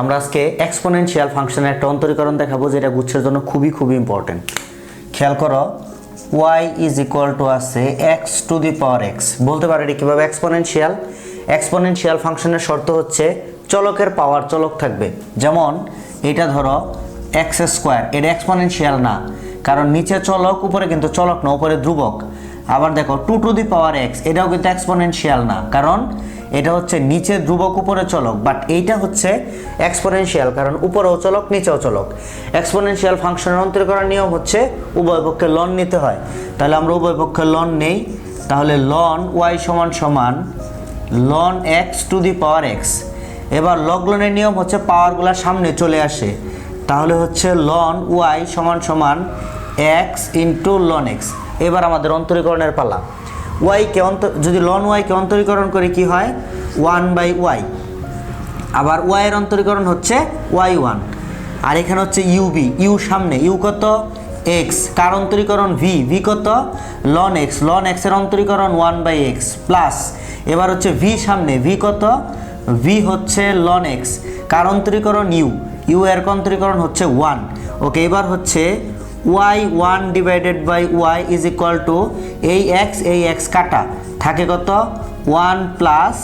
আমরা আজকে এক্সপোনেনশিয়াল ফাংশনের একটা অন্তরীকরণ দেখাবো, যেটা গুচ্ছের জন্য খুবই ইম্পর্টেন্ট। খেয়াল করো, y ইজ ইকুয়াল টু আছে x to the power x. বলতে পারে এটি কীভাবে এক্সপোনেনশিয়াল। এক্সপোনেনশিয়াল ফাংশনের শর্ত হচ্ছে চলকের পাওয়ার চলক থাকবে। যেমন এটা ধরো এক্স স্কোয়ার, এটা এক্সপোনেনশিয়াল না, কারণ নিচে চলক উপরে কিন্তু চলক না, উপরে ধ্রুবক। আবার দেখো two to the power x, এটাও কিন্তু এক্সপোনেনশিয়াল না, কারণ এটা হচ্ছে নিচে ধ্রুবক উপরে চলক। বাট এইটা হচ্ছে এক্সপোনেনশিয়াল, কারণ উপরেও চলক নিচেও চলক। এক্সপোনেনশিয়াল ফাংশনের অন্তরীকরণ নিয়ম হচ্ছে উভয় পক্ষে লন নিতে হয়। তাহলে আমরা উভয় পক্ষে লন নেই। তাহলে লন ওয়াই সমান সমান লন x to the power x. এবার লগলনের নিয়ম হচ্ছে পাওয়ারগুলো সামনে চলে আসে। তাহলে হচ্ছে লন ওয়াই সমান সমান এক্স ইন্টু লন এক্স। এবার আমাদের অন্তরীকরণের পালা। ওয়াইকে যদি লন ওয়াইকে অন্তরীকরণ করি কি হয়, 1/y। আবার ওয়াইয়ের অন্তরীকরণ হচ্ছে y1। আর এখানে হচ্ছে ইউবি, ইউ সামনে, ইউ কত এক্স, কার অন্তরীকরণ ভি কত লন এক্স, লন এক্সের অন্তরীকরণ 1/x প্লাস। এবার হচ্ছে ভি সামনে, ভি কত ভি হচ্ছে লন এক্স, কার অন্তরীকরণ ইউ এর অন্তরীকরণ হচ্ছে 1। ওকে, এবার হচ্ছে y1 divided by y is equal to এই এক্স কাটা থাকে কত 1 প্লাস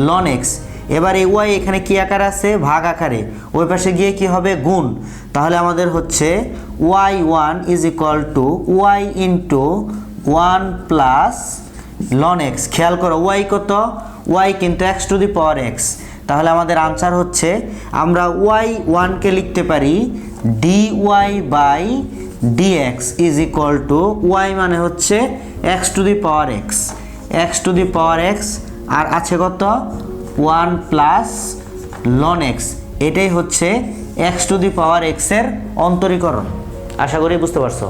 লন এক্স। এবার এই y এখানে কি আকারে আছে, ভাগ আকারে, ওই পাশে গিয়ে কি হবে গুণ। তাহলে আমাদের হচ্ছে y1 is equal to y into 1 plus loan x. খেয়াল করো y কত, y কিন্তু x to the power x। তাহলে আমাদের আনসার হচ্ছে আমরা y1কে লিখতে পারি dy by dx is equal to y মানে হচ্ছে x to the power x to the power x, আর আছে কত 1 প্লাস লন x। এটাই হচ্ছে x to the power x এর অন্তরীকরণ। আশা করি বুঝতে পারছো।